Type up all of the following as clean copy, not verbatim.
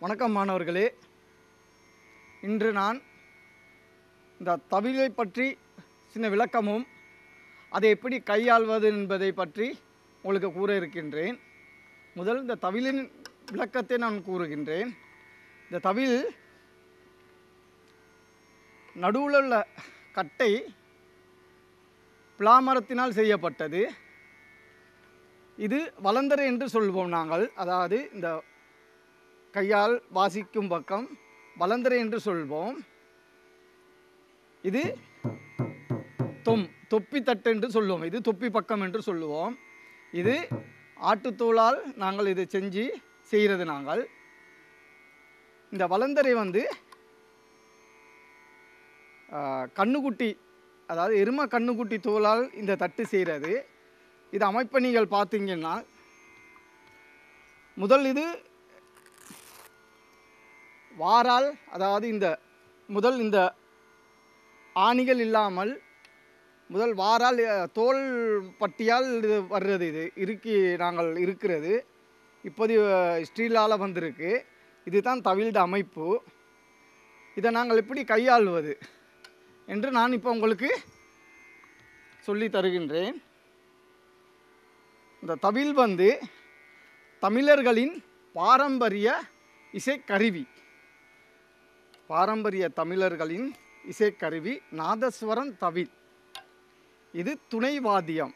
வணக்கம் மாணவர்களே. இன்று நான் இந்த தவிலை பற்றி சின்ன விளக்கமும் அதை எப்படி கையாள்வது என்பதை பற்றி உங்களுக்கு கூற இருக்கின்றேன். முதல் இந்த தவிலின் விளக்கத்தை நான் கூறுகின்றேன். இந்த தவில் நடுவில் உள்ள கட்டை பிளாமரத்தினால் செய்யப்பட்டது. இது வலந்தரை என்று சொல்வோம் நாங்கள். அதாவது இந்த கையால் வாசிக்கும் பக்கம் வலந்தரை என்று சொல்வோம். இது தொப்பி தட்டு என்று சொல்லுவோம். இது தொப்பி பக்கம் என்று சொல்லுவோம். இது ஆட்டுத்தோளால் நாங்கள் இதை செய்கிறது. நாங்கள் இந்த வலந்தரை கண்ணுக்குட்டி, அதாவது எருமை கண்ணுக்குட்டி தோளால் இந்த தட்டு செய்கிறது. இது அமைப்பை நீங்கள் பார்த்தீங்கன்னா, முதல் இது வாரால், அதாவது இந்த ஆணிகள் இல்லாமல் முதல் வாரால் தோல் பட்டியால் இது வர்றது. இது நாங்கள் இருக்கிறது. இப்போது ஸ்டீலால் வந்திருக்கு. இதுதான் தவில்ட அமைப்பு. இதை நாங்கள் எப்படி கையாள்வது என்று நான் இப்போ உங்களுக்கு சொல்லி தருகின்றேன். இந்த தவில் தமிழர்களின் பாரம்பரிய இசைக்கருவி. தமிழர்களின் இசைக்கருவி நாதஸ்வரம் தவில். இது துணை வாத்தியம்.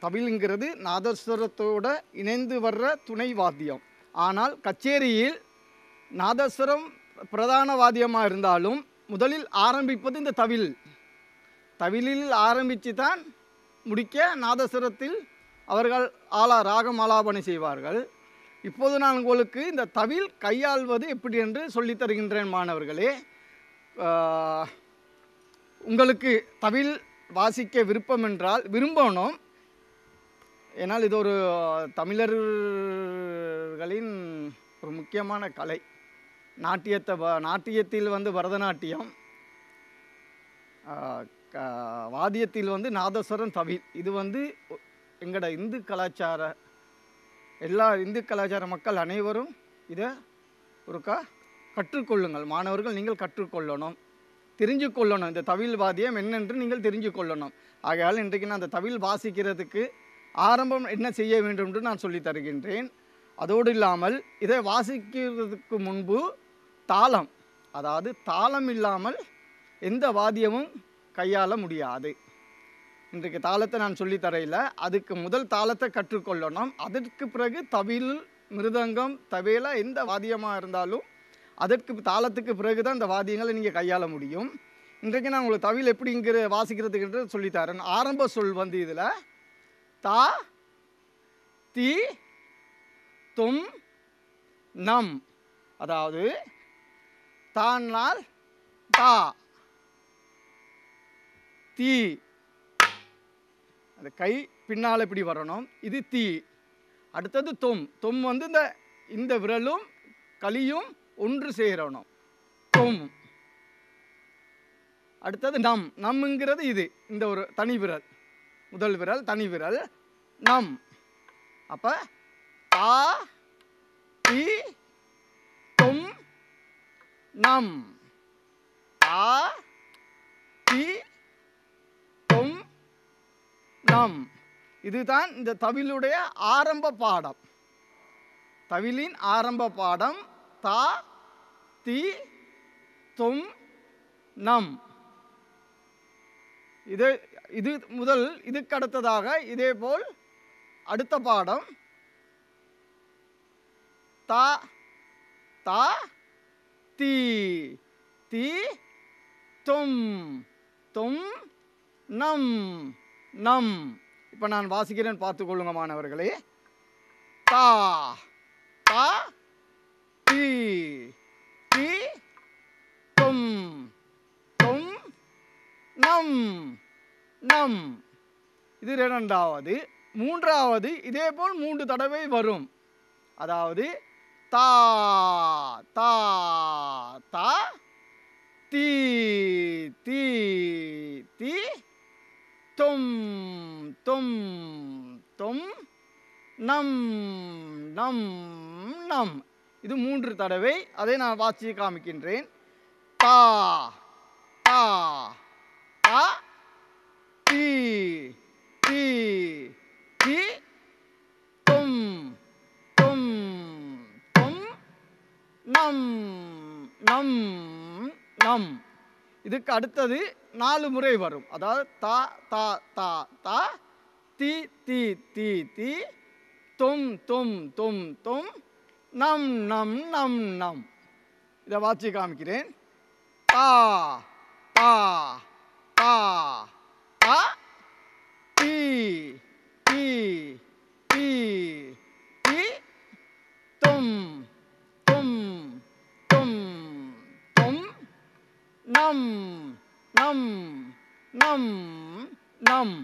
தவில்ங்கிறது நாதஸ்வரத்தோட இணைந்து வர்ற துணை வாத்தியம். ஆனால் கச்சேரியில் நாதஸ்வரம் பிரதான வாத்தியமாக இருந்தாலும் முதலில் ஆரம்பிப்பது இந்த தவிலில் ஆரம்பித்து தான் முடிக்க நாதஸ்வரத்தில் அவர்கள் ராகம் ஆலாபனை செய்வார்கள். இப்போது நான் உங்களுக்கு இந்த தவில் கையாள்வது எப்படி என்று சொல்லித் தருகின்றேன் மாணவர்களே. உங்களுக்கு தவில் வாசிக்க விருப்பம் என்றால் விரும்பணும். ஏன்னால் இது ஒரு தமிழர்களின் ஒரு முக்கியமான கலை. நாட்டியத்தில் பரதநாட்டியம், வாத்தியத்தில் நாதஸ்வரம் தவில். இது எங்களோட இந்து கலாச்சார இந்து கலாச்சார மக்கள் அனைவரும் இதை கற்றுக்கொள்ளுங்கள். மாணவர்கள் நீங்கள் கற்றுக்கொள்ளணும், தெரிஞ்சு கொள்ளணும். இந்த தவில் வாத்தியம் என்னென்று நீங்கள் தெரிஞ்சு கொள்ளணும். ஆகையால் இன்றைக்கு நான் அந்த தவில் வாசிக்கிறதுக்கு ஆரம்பம் என்ன செய்ய வேண்டும் என்று நான் சொல்லி தருகின்றேன். அதோடு இல்லாமல் இதை வாசிக்கிறதுக்கு முன்பு தாளம், அதாவது தாளம் இல்லாமல் எந்த வாத்தியமும் கையாள முடியாது. இன்றைக்கு தாளத்தை நான் சொல்லித்தரையில் அதுக்கு முதல் தாளத்தை கற்றுக்கொள்ளணும். அதற்கு பிறகு தவில், மிருதங்கம், தவேலா எந்த வாத்தியமாக இருந்தாலும் அதற்கு தாளத்துக்கு பிறகு தான் இந்த வாத்தியங்களை நீங்கள் கையாள முடியும். இன்றைக்கு நான் உங்களுக்கு தவில் எப்படி வாசிக்கிறதுக்கு சொல்லித்தரேன். ஆரம்ப சொல் இதில் தா, தி, தொம், நம். அதாவது தானால் தா, தீ, அந்த கை பின்னால் இப்படி வரணும். இது தீ. அடுத்தது தொம் இந்த விரலும் களியும் ஒன்று சேரணும். தொம். அடுத்தது நம்முங்கிறது இந்த ஒரு தனி விரல், முதல் விரல் தனி விரல் நம். அப்போ தா, தி, தொம், நம். தா, தி, தொம், நம். இதுதான் இந்த தவிலுடைய ஆரம்ப பாடம். தவிலின் ஆரம்ப பாடம் தா, தி, தொம், நம். இது முதல். இதுக்கு அடுத்ததாக இதேபோல் அடுத்த பாடம் தா, தா, தி, தி, தொம், தொம், நம், நம். இப்போ நான் வாசிக்கிறேன், பார்த்துக்கொள்ளுங்க மாணவர்களே. தா, தா, தி, தி, தொம், தொம், நம், நம். இது இரண்டாவது. மூன்றாவது இதேபோல் 3 தடவை வரும். அதாவது தா, தா, தா, தி, தி, தி, தொம், தொம், தொம், நம், நம், நம். இது 3 தடவை. அதை நான் வாசித்து காமிக்கின்றேன். தா தா தா தி தி தி தொம் தொம் தொம் நம் நம் நம். இதுக்கு அடுத்தது 4 முறை வரும். அதாவது தா தா தா தா தி தி தி தி தொம் தொம் தொம் தொம் நம் நம் நம் நம். இதை வாசி காமிக்கிறேன். தா தா தா தா தி தி தி தி தொம் தொம் தொம் தொம் நம் நம் நம் நம்.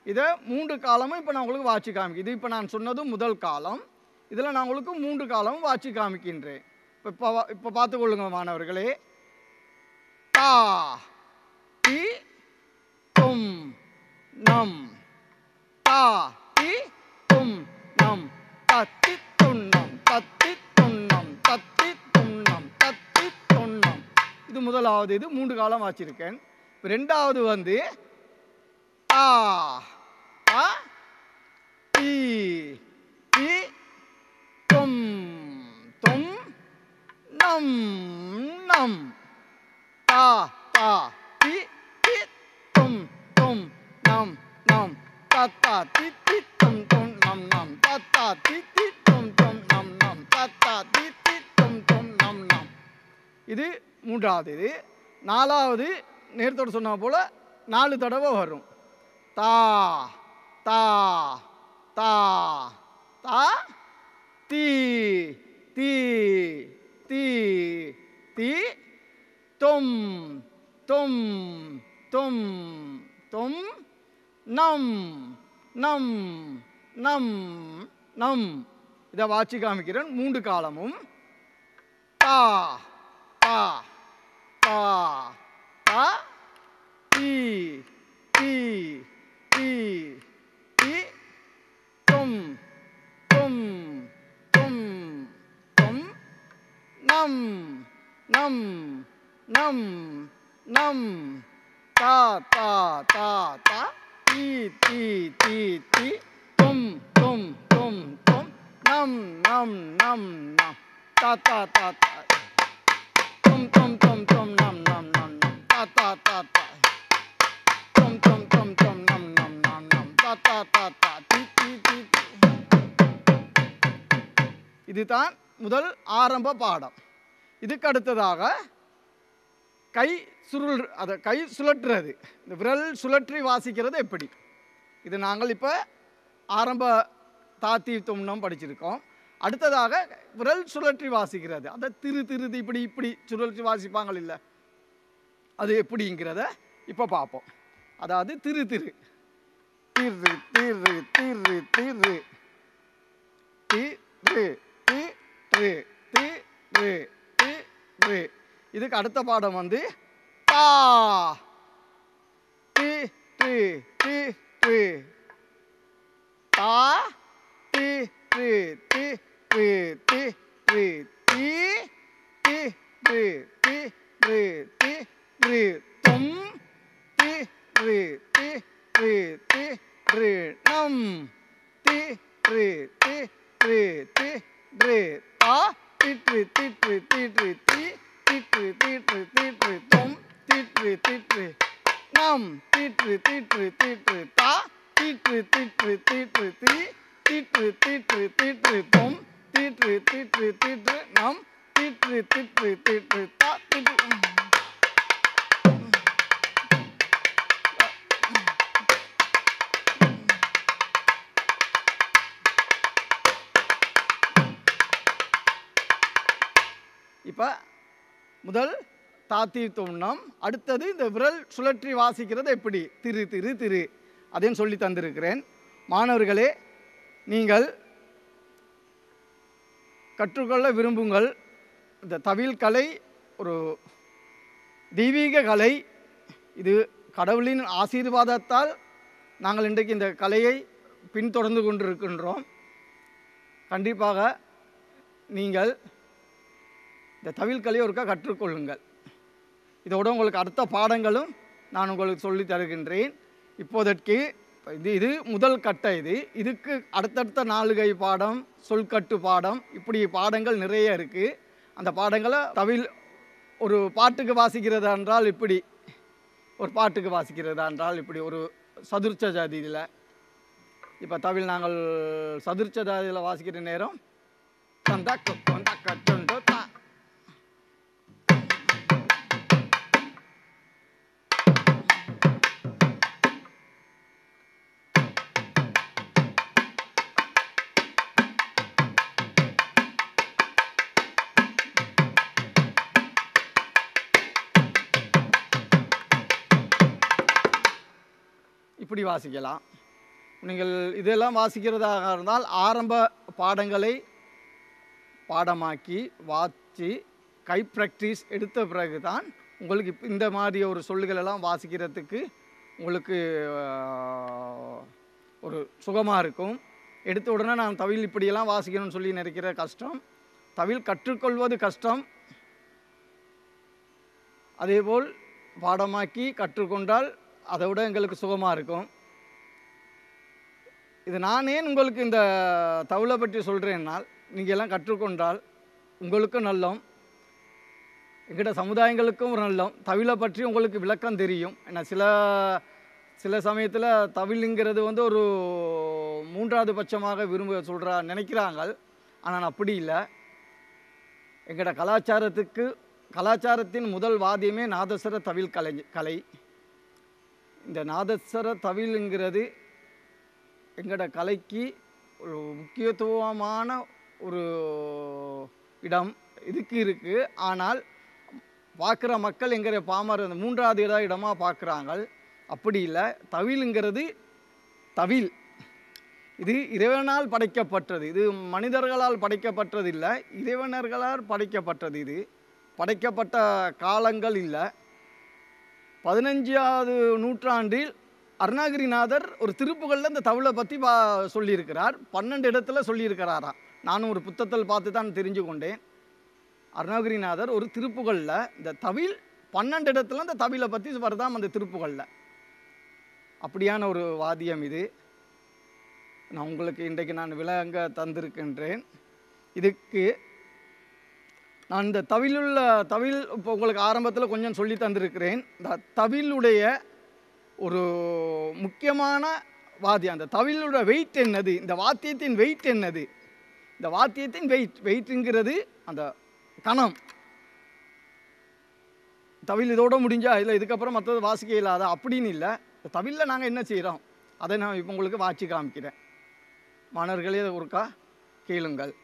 இதை 3 காலமும் இப்போ நான் உங்களுக்கு வாசி காமிக்கிறேன். இது இப்போ நான் சொன்னது முதல் காலம். இதில் நான் உங்களுக்கு 3 காலமும் வாசி காமிக்கின்றேன். இப்போ பார்த்துக்கொள்ளுங்க மாணவர்களே. தா தி தொம் நம் தா தி தொம் நம் தத்தி தொன்னம் தத்தி தொன்னம் தத்தி தொன்னம் தத்தி தொன்னம். இது முதலாவது. இது 3 காலம் வாசிருக்கேன். இப்போ ரெண்டாவது வந்து தா தா தி தி தொம் தொம் நம் நம் தா தா தி தி தொம் தொம் நம் நம் தத்தா தி தி தொம் தொம் நம் நம் தத்தா தி தி தொம் தொம் நம் நம் தத்தா தி தி தொம் தொம் நம் நம். இது மூன்றாவது. இது நாலாவது நேரத்தோடு சொன்ன போல 4 தடவை வரும். தா தா தா தா தி தி தி தி தொம் தொம் தொம் தொம் நம் நம் நம் நம். இதை வாசி காமிக்கிறேன் 3 காலமும். தா தா தா தா தி தி தி தி தொம் தொம் தொம் தொம் நம் நம் நம் நம் தா தா தா தா தி தி தி தி தொம் தொம் தொம் தொம் நம் நம் நம் நம் தா தா தா தா தொம் தொம் தொம் தொம் நம் நம் நம் நம் தா தா தா தா தொம் தொம் தொம் தொம் நம் நம் நம் நம் தா தா தா தா தி தி தி தி. இதுதான் முதல் ஆரம்ப பாடம். இதுக்கு அடுத்ததாக கை கை சுழற்றுறது, இந்த விரல் சுழற்றி வாசிக்கிறது எப்படி, இது நாங்கள் இப்போ ஆரம்ப தாத்தி தொம்னம் படிச்சிருக்கோம். அடுத்ததாக விரல் சுழற்றி வாசிக்கிறது, அதை திரு திரு இப்படி இப்படி சுழற்றி வாசிப்பாங்க இல்லை, அது எப்படிங்கிறத இப்போ பார்ப்போம். அதாவது திரு திரு திரு திரு திரு திரு திரு திரு திரு திரு. இதுக்கு அடுத்த பாடம் வந்து தா தி தி தி தி தா தி தி தி தி தி தி தி தி தி தி தி தி தி தொம் தி தி தி தி தி தி நம் தி தி தி தி தி தி தா தி தி தி தி தி தி தி தி தி தி தி தொம் தி தி தி தி நம் தி தி தி தி தி தி தா தி தி தி தி தி தி தி தி தி தி தி தி தொம் தி தி தி தி தி தி நம் தி தி தி தி தி தி தா தி தி. இப்போ முதல் தாத்தி தொம்னம், அடுத்தது இந்த விரல் சுழற்றி வாசிக்கிறது எப்படி, திரு திரு திரு, அதையும் சொல்லி தந்திருக்கிறேன். மாணவர்களே, நீங்கள் கற்றுக்கொள்ள விரும்புங்கள். இந்த தவில் கலை ஒரு தெய்வீக கலை. இது கடவுளின் ஆசீர்வாதத்தால் நாங்கள் இன்றைக்கு இந்த கலையை பின்தொடர்ந்து கொண்டிருக்கின்றோம். கண்டிப்பாக நீங்கள் இந்த தவில் கலையை ஒருக்கா கற்றுக்கொள்ளுங்கள். இதோட உங்களுக்கு அடுத்த பாடங்களும் நான் உங்களுக்கு சொல்லி தருகின்றேன். இப்போதற்கு இது முதல் கட்ட. இதுக்கு அடுத்தடுத்த நாலுகை பாடம், சொல்கட்டு பாடம், இப்படி பாடங்கள் நிறைய இருக்குது. அந்த பாடங்களை தவில் ஒரு பாட்டுக்கு வாசிக்கிறதா என்றால் இப்படி, ஒரு பாட்டுக்கு வாசிக்கிறதா என்றால் இப்படி, ஒரு சதுர்ச்ச ஜாதியில். இப்போ தவில் நாங்கள் சதுர்ச்ச ஜாதியில் வாசிக்கிற நேரம் இப்படி வாசிக்கலாம். நீங்கள் இதெல்லாம் வாசிக்கிறதாக இருந்தால் ஆரம்ப பாடங்களை பாடமாக்கி வாசி கை ப்ராக்டிஸ் எடுத்த பிறகு தான் உங்களுக்கு இந்த மாதிரி ஒரு சொல்லுகளெல்லாம் வாசிக்கிறதுக்கு உங்களுக்கு ஒரு சுகமாக இருக்கும். எடுத்த உடனே நான் தவில் இப்படியெல்லாம் வாசிக்கணும்னு சொல்லி நினைக்கிற கஷ்டம். தவில் கற்றுக்கொள்வது கஷ்டம். அதேபோல் பாடமாக்கி கற்றுக்கொண்டால் அதை விட எங்களுக்கு சுகமாக இருக்கும். இது நான் ஏன் உங்களுக்கு இந்த தவிலை பற்றி சொல்கிறேன்னால், நீங்கள் எல்லாம் கற்றுக்கொண்டால் உங்களுக்கும் நல்லம், எங்கிட்ட சமுதாயங்களுக்கும் ஒரு நல்லம். தவிலை பற்றி உங்களுக்கு விளக்கம் தெரியும். ஏன்னா சில சமயத்தில் தவிலுங்கிறது ஒரு மூன்றாவது பட்சமாக நினைக்கிறாங்க. ஆனால் அப்படி இல்லை. எங்கிட்ட கலாச்சாரத்தின் முதல் வாத்தியமே நாதஸ்வர தவில் கலை. இந்த நாதஸ்வர தவிலுங்கிறது எங்களோட கலைக்கு ஒரு முக்கியத்துவமான ஒரு இடம் இதுக்கு இருக்குது. ஆனால் பார்க்குற மக்கள் எங்கிற பாமர மூன்றாவது இடமாக பார்க்குறாங்க. அப்படி இல்லை. தவிலுங்கிறது தவில் இது இறைவனால் படைக்கப்பட்டது. இது மனிதர்களால் படைக்கப்பட்டது இல்லை, இறைவனர்களால் படைக்கப்பட்டது. இது படைக்கப்பட்ட காலங்கள் இல்லை. 15வது நூற்றாண்டில் அருணகிரிநாதர் ஒரு திருப்புகளில் இந்த தவிலை பற்றி சொல்லியிருக்கிறார். 12 இடத்துல சொல்லியிருக்கிறாராம். நானும் ஒரு புத்தகத்தில் பார்த்து தான் தெரிஞ்சு கொண்டேன். அருணகிரிநாதர் ஒரு திருப்புகளில் இந்த தவில் 12 இடத்துல இந்த தவிலை பற்றி வருதாம் அந்த திருப்புகளில். அப்படியான ஒரு வாத்தியம் இது. நான் உங்களுக்கு இன்றைக்கு விளங்க தந்திருக்கின்றேன். இதுக்கு நான் இந்த தவில் இப்போ உங்களுக்கு ஆரம்பத்தில் கொஞ்சம் சொல்லி தந்திருக்கிறேன். இந்த தவிலுடைய ஒரு முக்கியமான வாத்தியம், அந்த தவிலோட வெயிட் என்னது, இந்த வாத்தியத்தின் வெயிட் என்னது, இந்த வாத்தியத்தின் வெயிட்டுங்கிறது அந்த கணம். தவில் இதோட முடிஞ்சா இல்லை, இதுக்கப்புறம் மற்றது வாசிக்க இல்லாத அப்படின்னு இல்லை. தவிலில் நாங்கள் என்ன செய்கிறோம் அதை நான் இப்போ உங்களுக்கு வாட்சி காமிக்கிறேன். மாணவர்களே அதை ஒருக்கா கேளுங்கள்.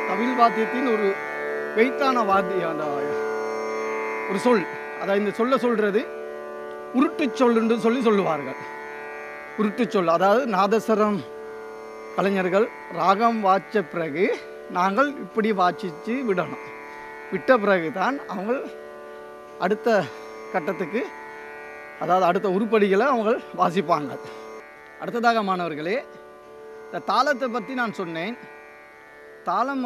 தவில் வாத்தியத்தின் ஒரு வெயிட்டான வாத்தியம். அந்த ஒரு சொல், அதாவது இந்த சொல்கிறது உருட்டு சொல் என்று சொல்லுவார்கள். உருட்டு சொல், அதாவது நாதஸ்வரம் கலைஞர்கள் ராகம் வாய்ச்ச பிறகு நாங்கள் இப்படி வாசித்து விடணும். விட்ட பிறகு தான் அவங்க அடுத்த கட்டத்துக்கு, அதாவது அடுத்த உருப்படிகளை அவங்க வாசிப்பாங்க. அடுத்ததாக மாணவர்களே, இந்த தாளத்தை பற்றி நான் சொன்னேன். தாளம்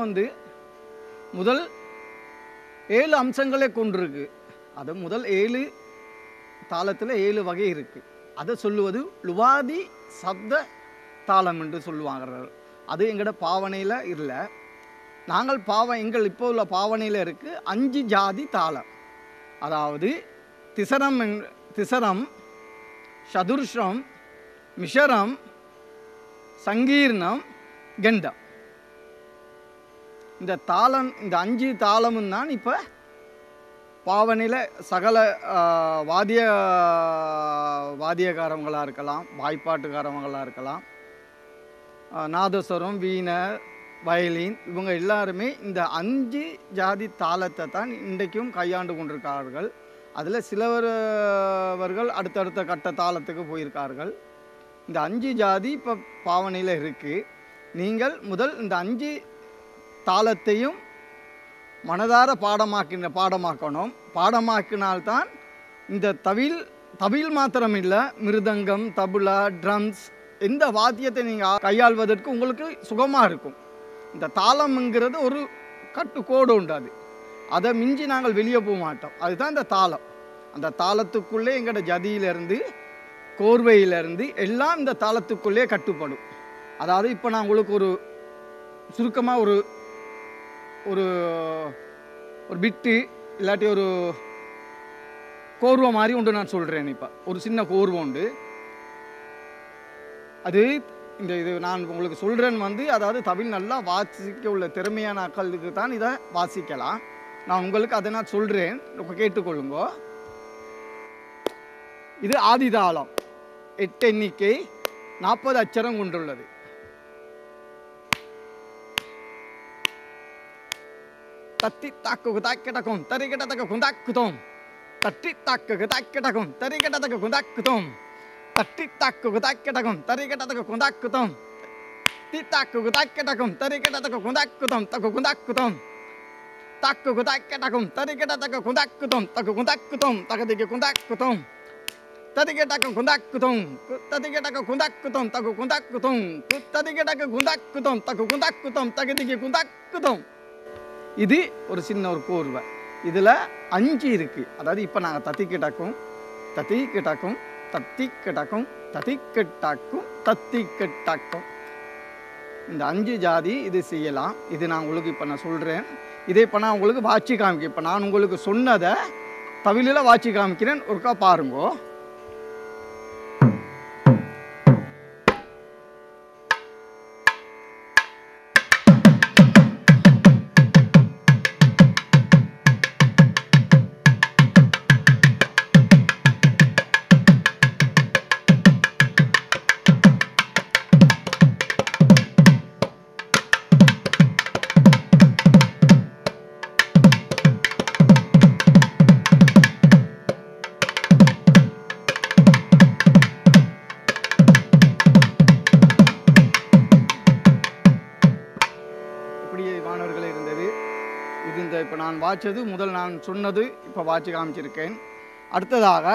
முதல் 7 அம்சங்களை கொண்டிருக்கு. அது முதல் 7 தாளத்தில் 7 வகை இருக்குது. அதை சொல்லுவது லுவாதி சப்த தாளம் என்று சொல்லுவாங்க. அது எங்களோட பாவனையில் இல்லை. நாங்கள் எங்கள் இப்போ உள்ள பாவனையில் இருக்குது 5 ஜாதி தாளம். அதாவது திசரம், சதுர்ஷம், மிஷரம், சங்கீர்ணம், கண்டம். இந்த 5 தாளமும் தான் இப்போ பாவனையில் சகல வாத்தியக்காரவங்களாக இருக்கலாம், வாய்ப்பாட்டுக்காரவங்களாக இருக்கலாம், நாதஸ்வரம், வீணை, வயலின், இவங்க எல்லாருமே இந்த 5 ஜாதி தாளத்தை தான் இன்றைக்கும் கையாண்டு கொண்டிருக்கார்கள். அதில் சிலவர்கள் அடுத்தடுத்த கட்ட தாளத்துக்கு போயிருக்கார்கள். இந்த 5 ஜாதி இப்போ பாவனையில் இருக்குது. நீங்கள் முதல் இந்த 5 தாளத்தையும் மனதார பாடமாக்கணும். பாடமாக்கினால்தான் இந்த தவில் மாத்திரம் இல்லை, மிருதங்கம், தபுலா, ட்ரம்ஸ், எந்த வாத்தியத்தை நீங்கள் கையாள்வதற்கு உங்களுக்கு சுகமாக இருக்கும். இந்த தாளம்ங்கிறது ஒரு கட்டுக்கோடு உண்டாது, அதை மிஞ்சி நாங்கள் வெளியே போக மாட்டோம். அதுதான் இந்த தாளம். அந்த தாளத்துக்குள்ளே எங்களோட ஜதியிலேருந்து கோர்வையிலேருந்து எல்லாம் இந்த தாளத்துக்குள்ளே கட்டுப்படும். அதாவது இப்போ நான் உங்களுக்கு ஒரு சுருக்கமாக ஒரு ஒரு பிட்டு இல்லாட்டி ஒரு கோர்வை மாதிரி உண்டு நான் சொல்கிறேன். இப்போ ஒரு சின்ன கோர்வை உண்டு. அது இது நான் உங்களுக்கு சொல்கிறேன்னு அதாவது தவில் நல்லா வாசிக்க உள்ள திறமையான ஆட்களுக்கு தான் இதை வாசிக்கலாம். நான் உங்களுக்கு அதை நான் சொல்கிறேன், கேட்டுக்கொள்ளுங்க. இது ஆதிதாளம், 8 எண்ணிக்கை, 40 அச்சரம் கொண்டுள்ளது. தத்தி தாக்கு தாக்கிடக்கும் தரிகிடத்தக்க குந்தாக்குதோம், தட்டி தாக்கு தாக்கிடக்கும் தரிகிடத்தக்க குந்தாக்குதோம், தட்டி தாக்கு தாக்கிடக்கும் தரிகிடத்தக்க குந்தாக்குதோம், தி தாக்கு தாக்கிடக்கும் தரிகிடத்தக்க குந்தாக்குதோம், தக்கு குந்தாக்குதோம், தாக்கு தாக்கிடக்கும் தரிகிடத்தக்க குந்தாக்குதோம், தக்கு குந்தாக்குதோம், தகதிக்கு குந்தாக்குதோம், ததிகிடக்க குந்தாக்குதோம், ததிகிடக்க குந்தாக்குதோம், தக்கு குந்தாக்குதோம், ததிகிடக்க குந்தாக்குதோம், தக்கு குந்தாக்குதோம், தகதிக்கு குந்தாக்குதோம். இது ஒரு சின்ன ஒரு கோர்வை. இதில் 5 இருக்குது. அதாவது இப்போ நாங்கள் தத்திக்கிட்டக்கும், தத்திக்கிட்டக்கும், தத்திக்கிட்டக்கும், தத்திக்கிட்டாக்கும், தத்திக்கிட்டாக்கும், இந்த 5 ஜாதி இது செய்யலாம். இது நான் உங்களுக்கு இப்போ நான் சொல்கிறேன். இதை இப்போ நான் உங்களுக்கு வாட்சி காமிக்கிறேன். இப்போ நான் உங்களுக்கு சொன்னதை தவிலில் வாட்சி காமிக்கிறேன், ஒருக்கா பாருங்கோ. மாணவர்கள் இருந்தது இது. இந்த இப்போ நான் வாட்சது முதல் நான் சொன்னது இப்போ வாட்சி காமிச்சிருக்கேன். அடுத்ததாக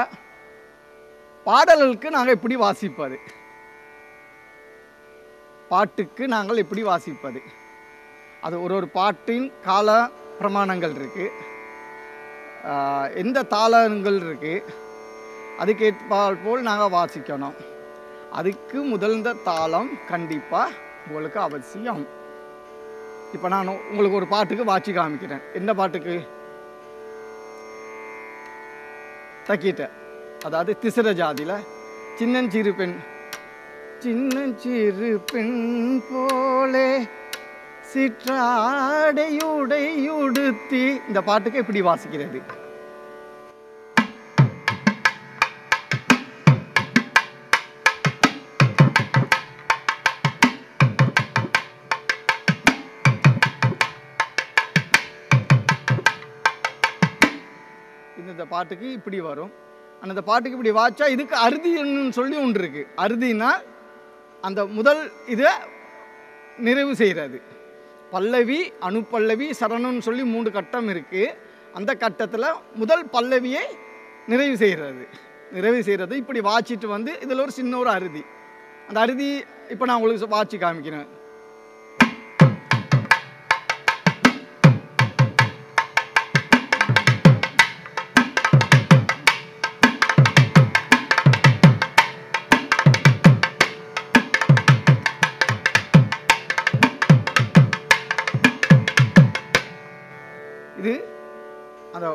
பாடல்களுக்கு நாங்கள் எப்படி வாசிப்பது, பாட்டுக்கு நாங்கள் எப்படி வாசிப்பது, அது ஒரு பாட்டின் கால பிரமாணங்கள் இருக்குது, எந்த தாளங்கள் இருக்குது, அதுக்கேற்பால் போல் நாங்கள் வாசிக்கணும். அதுக்கு முதல்ந்த தாளம் கண்டிப்பாக உங்களுக்கு அவசியம். இப்போ நான் உங்களுக்கு ஒரு பாட்டுக்கு வாட்சி காமிக்கிறேன். என்ன பாட்டுக்கு? தக்கிட்ட, அதாவது திசர ஜாதியில் சின்னஞ்சிறு பெண், சின்னஞ்சிறு பெண் போலே சிற்றாடையுடையுடுத்தி, இந்த பாட்டுக்கு எப்படி வாசிக்கிறது? இந்த பாட்டுக்கு இப்படி வரும். அந்த பாட்டுக்கு இப்படி வாச்சா இதுக்கு அறுதின்னு சொல்லி ஒன்று இருக்கு. அறுதினா அந்த முதல் இதை நிறைவு செய்கிறது. பல்லவி, அணுப்பல்லவி, சரணம்னு சொல்லி 3 கட்டம் இருக்கு. அந்த கட்டத்தில் முதல் பல்லவியை நிறைவு செய்கிறது. இப்படி வாச்சிட்டு இதில் ஒரு சின்ன ஒரு அறுதி. அந்த அறுதி இப்போ நான் உங்களுக்கு வாட்சி காமிக்கிறேன். அந்த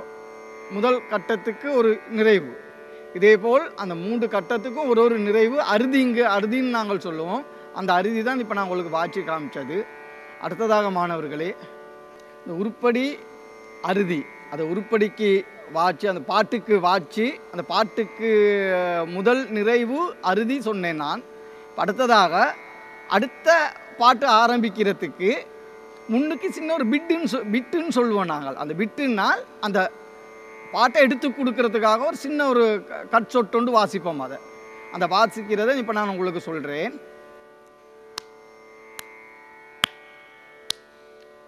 முதல் கட்டத்துக்கு ஒரு நிறைவு. இதேபோல் அந்த 3 கட்டத்துக்கும் ஒரு ஒரு நிறைவு அறுதின்னு நாங்கள் சொல்லுவோம். அந்த அறுதி தான் இப்போ நான் உங்களுக்கு வாட்சி காமிச்சது. அடுத்ததாக மாணவர்களே, இந்த உருப்படி அறுதி, அந்த உருப்படிக்கு வாட்சி, அந்த பாட்டுக்கு வாட்சி, அந்த பாட்டுக்கு முதல் நிறைவு அறுதி சொன்னேன் நான். அடுத்ததாக அடுத்த பாட்டு ஆரம்பிக்கிறதுக்கு முன்னுக்கு சின்ன ஒரு பிட்டுன்னு சொல்லுவோம் நாங்கள். அந்த பிட்டுனால் அந்த பாட்டை எடுத்து கொடுக்கறதுக்காக ஒரு சின்ன ஒரு கட் சொட்டு வாசிப்போம். அதை அந்த வாசிக்கிறதை இப்போ நான் உங்களுக்கு சொல்கிறேன்.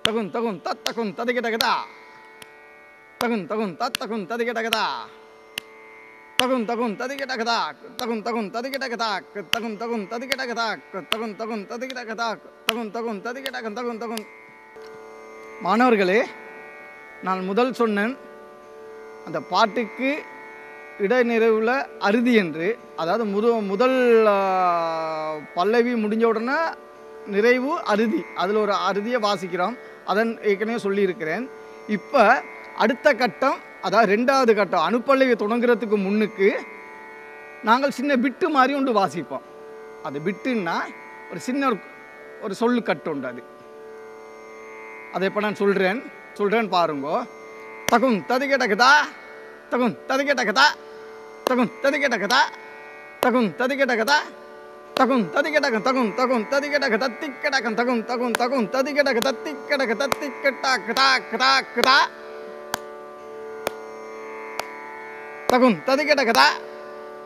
தகுன் தகுன் தத்தகுன் ததிகடகதா, தகுன் தகுன் தத்தகுன் ததிகடகதா, தகுன் தகுன் ததிகடகதா, தகுன் தகுன் ததிகடகதா, தகுன் தகுன் ததிகடகதா, தகுன் தகுன் ததிகடகதா, தகுன் தகுன் ததிகடகன் தகுன் தகுன். மாணவர்களே, நான் முதல் சொன்னேன் அந்த பாட்டுக்கு இடைநிறைவில் அறுதி என்று. அதாவது முதல் பல்லவி முடிஞ்ச உடனே நிறைவு அறுதி, அதில் ஒரு அறுதியை வாசிக்கிறோம். அதன் ஏற்கனவே சொல்லியிருக்கிறேன். இப்போ அடுத்த கட்டம், அதாவது 2வது கட்டம், அனுப்பல்லவி தொடங்குறதுக்கு முன்னுக்கு நாங்கள் சின்ன பிட்டு மாதிரி ஒன்று வாசிப்போம். அது பிட்டுன்னா ஒரு சின்ன ஒரு சொல்லு கட்டு உண்டு. அதை இப்போ நான் சொல்கிறேன் பாருங்கோ. தகுன் ததிகடகதா, தகுன் ததிகடகதா, தகுன் ததிகடகதா, தகுன் ததிகடகதா, தகுன் ததிகடகன் தகுன் தகுன் ததிகடக தத்திக்கடகன் தகுன் தகுன் தகுன் ததிகடக தத்திக்கடக தத்திக்கட்டா கதா கதா கதா, தகுன் ததிகடகதா,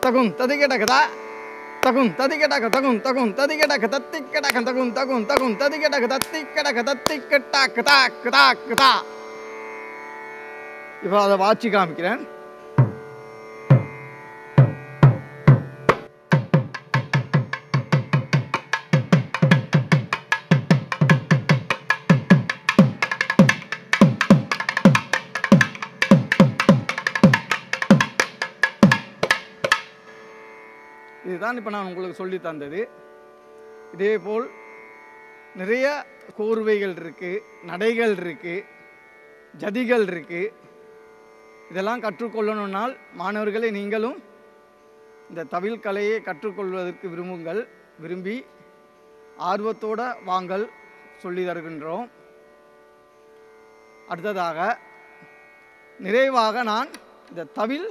தகுன் ததிகடகதா, தகுன் ததிகடக தகுன் தகுன் ததிகடக தத்திக்கடகன் தகுன் தகுன் தகுன் ததிகடக தத்திக்கடக தத்திக்கட்டா கதா கதா கதா. இப்போ அதை வாட்சி காமிக்கிறேன். இதுதான் இப்போ நான் உங்களுக்கு சொல்லி தந்தது. இதேபோல் நிறைய கோர்வைகள் இருக்குது, நடைகள் இருக்குது, ஜதிகள் இருக்குது. இதெல்லாம் கற்றுக்கொள்ளணும்னால் மாணவர்களை நீங்களும் இந்த தவில் கலையை கற்றுக்கொள்வதற்கு விரும்பி ஆர்வத்தோடு வாங்கள் சொல்லி தருகின்றோம். அடுத்ததாக நிறைவாக நான் இந்த தவில்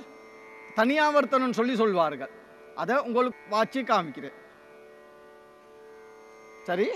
தனியாவர்த்தனம் சொல்வார்கள். அதை உங்களுக்கு வாட்சி காமிக்கிறேன். சரி,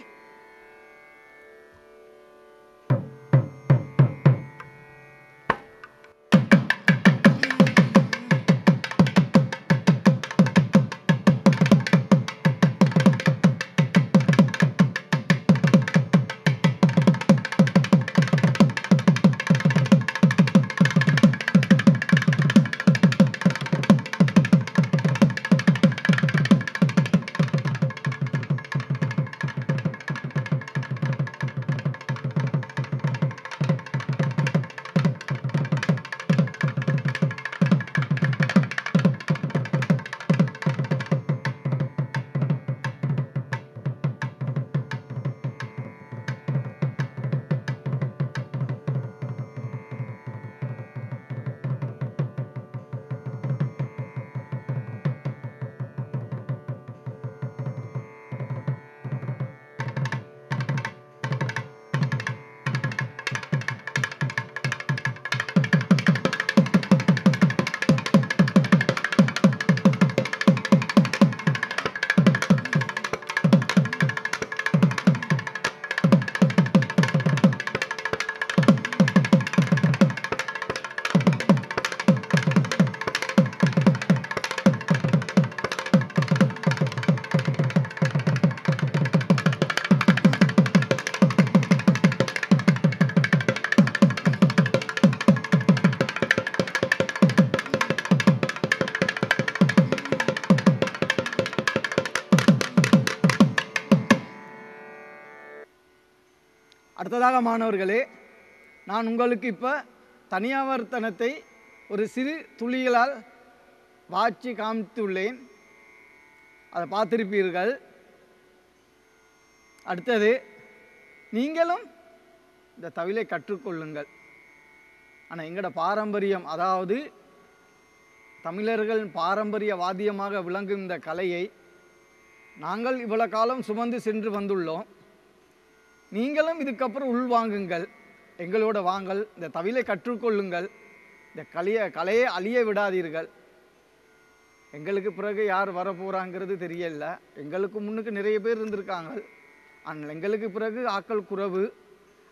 அடுத்ததாக மாணவர்களே, நான் உங்களுக்கு இப்போ தனியாவர்த்தனத்தை ஒரு சிறு துளிகளால் வாட்சி காமித்துள்ளேன். அதை பார்த்திருப்பீர்கள். அடுத்தது நீங்களும் இந்த தவிலை கற்றுக்கொள்ளுங்கள். ஆனால் எங்களோட பாரம்பரியம், அதாவது தமிழர்கள் பாரம்பரிய வாத்தியமாக விளங்கும் இந்த கலையை நாங்கள் இவ்வளோ காலம் சுமந்து சென்று வந்துள்ளோம். நீங்களும் இதுக்கப்புறம் உள்வாங்குங்கள், எங்களோட வாங்கள், இந்த தவிலை கற்றுக்கொள்ளுங்கள், இந்த கலையை அழிய விடாதீர்கள். எங்களுக்கு பிறகு யார் வரப்போகிறாங்கிறது தெரியல. எங்களுக்கு முன்னுக்கு நிறைய பேர் இருந்திருக்காங்க, ஆனால் எங்களுக்கு பிறகு ஆக்கள் குறைவு.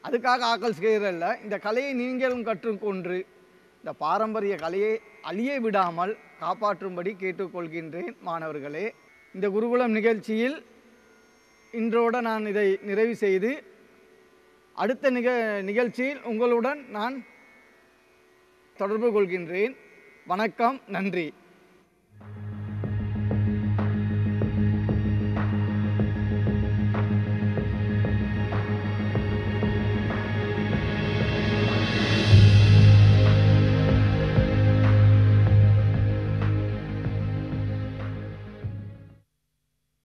அதுக்காக ஆக்கள் செய்கிறல்ல. இந்த கலையை நீங்களும் கற்றுக்கொண்டு இந்த பாரம்பரிய கலையை அழிய விடாமல் காப்பாற்றும்படி கேட்டுக்கொள்கின்றேன். மாணவர்களே, இந்த குருகுலம் நிகழ்ச்சியில் இன்றோடு நான் இதை நிறைவு செய்து அடுத்த நிகழ்ச்சியில் உங்களுடன் நான் தொடர்பு கொள்கின்றேன். வணக்கம், நன்றி.